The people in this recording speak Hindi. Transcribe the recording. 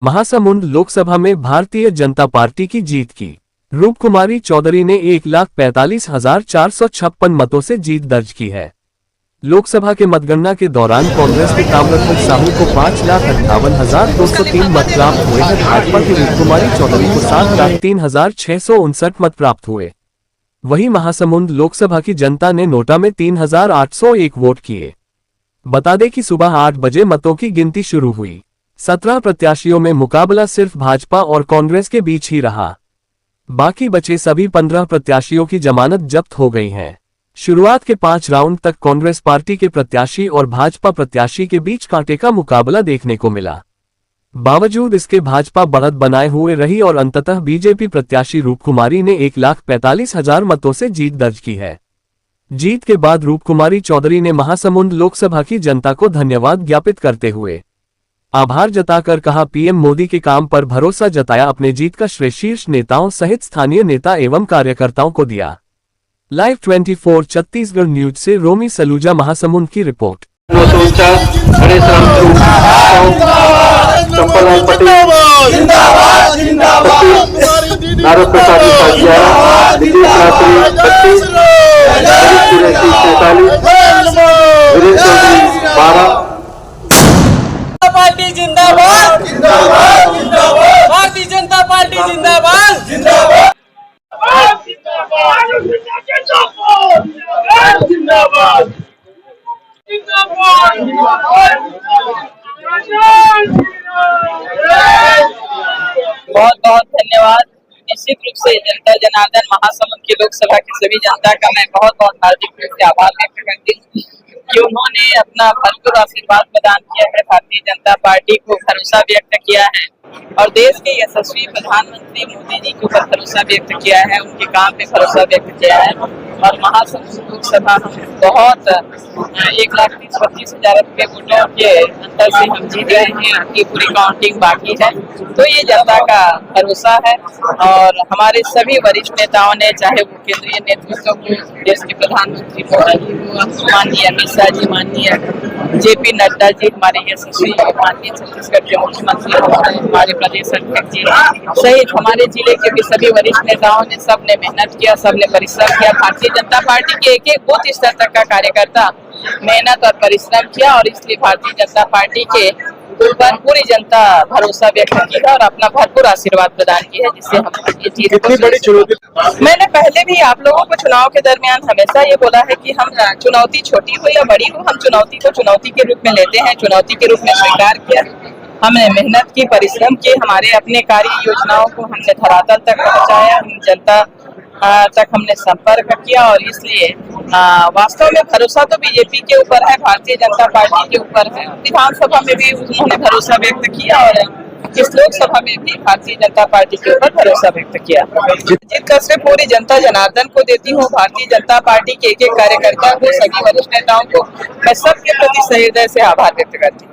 महासमुंद लोकसभा में भारतीय जनता पार्टी की जीत की। रूपकुमारी चौधरी ने 1,45,456 मतों से जीत दर्ज की है। लोकसभा के मतगणना के दौरान कांग्रेस के ताम्रध्वज साहू को 5,58,203 मत प्राप्त हुए हैं। भाजपा की रूपकुमारी चौधरी को 7,03,659 मत प्राप्त हुए। वहीं महासमुंद लोकसभा की जनता ने नोटा में 3,801 वोट किए। बता दें कि सुबह 8 बजे मतों की गिनती शुरू हुई। 17 प्रत्याशियों में मुकाबला सिर्फ भाजपा और कांग्रेस के बीच ही रहा। बाकी बचे सभी 15 प्रत्याशियों की जमानत जब्त हो गई है। शुरुआत के 5 राउंड तक कांग्रेस पार्टी के प्रत्याशी और भाजपा प्रत्याशी के बीच कांटे का मुकाबला देखने को मिला। बावजूद इसके भाजपा बढ़त बनाए हुए रही और अंततः बीजेपी प्रत्याशी रूपकुमारी ने 1,45,000 मतों से जीत दर्ज की है। जीत के बाद रूपकुमारी चौधरी ने महासमुंद लोकसभा की जनता को धन्यवाद ज्ञापित करते हुए आभार जताकर कहा, पीएम मोदी के काम पर भरोसा जताया। अपने जीत का श्रेय शीर्ष नेताओं सहित स्थानीय नेता एवं कार्यकर्ताओं को दिया। लाइव 24 छत्तीसगढ़ न्यूज से रोमी सलूजा, महासमुंद की रिपोर्ट। पार्टी जिंदाबाद, जिंदाबाद, जिंदाबाद। भारतीय जनता पार्टी जिंदाबाद, जिंदाबाद, जिंदाबाद, जिंदाबाद, बहुत बहुत धन्यवाद। निश्चित रूप से जनता जनार्दन महासमुंद की लोकसभा की सभी जनता का मैं बहुत बहुत हार्दिक रूप से आभार व्यक्त करती हूँ कि उन्होंने अपना भरपूर आशीर्वाद प्रदान किया है, भारतीय जनता पार्टी को भरोसा व्यक्त किया है और देश के यशस्वी प्रधानमंत्री मोदी जी के ऊपर भरोसा व्यक्त किया है, उनके काम पे भरोसा व्यक्त किया है। और महासमुंद लोकसभा हम बहुत 1,30,32,000 रुपये वोटों के अंतर से हम जीत गए हैं। आपकी पूरी काउंटिंग बाकी है, तो ये जनता का भरोसा है। और हमारे सभी वरिष्ठ नेताओं ने, चाहे वो केंद्रीय नेतृत्व हो, देश के प्रधानमंत्री मोदी जी हो, माननीय अमित शाह जी, माननीय JP नड्डा जी, हमारे यशस्वी माननीय छत्तीसगढ़ के मुख्यमंत्री हमारे प्रदेश अध्यक्ष जी सहित हमारे जिले के भी सभी वरिष्ठ नेताओं ने, सबने मेहनत किया, सबने परिश्रम किया। भारतीय जनता पार्टी के एक एक बूथ स्तर तक का कार्यकर्ता मेहनत और परिश्रम किया और इसलिए भारतीय जनता पार्टी के ऊपर पूरी जनता भरोसा व्यक्त की है और अपना भरपूर आशीर्वाद प्रदान किया है, जिससे हम ये जीत को। मैंने पहले भी आप लोगों को चुनाव के दरमियान हमेशा ये बोला है कि हम चुनौती छोटी हो या बड़ी हो, हम चुनौती को चुनौती के रूप में लेते हैं, चुनौती के रूप में स्वीकार किया। हमने मेहनत की, परिश्रम किए, हमारे अपने कार्य योजनाओं को हमने धरातल तक पहुँचाया, हम जनता तक हमने संपर्क किया और इसलिए वास्तव में भरोसा तो बीजेपी के ऊपर है, भारतीय जनता पार्टी के ऊपर है। विधानसभा में भी उन्होंने भरोसा व्यक्त किया और इस लोकसभा में भी भारतीय जनता पार्टी के ऊपर भरोसा व्यक्त किया। जीत का श्रेय पूरी जनता जनार्दन को देती हूँ, भारतीय जनता पार्टी के एक एक कार्यकर्ता को, सभी वरिष्ठ नेताओं को मैं सबके प्रति सहृदय से आभार व्यक्त करती हूँ।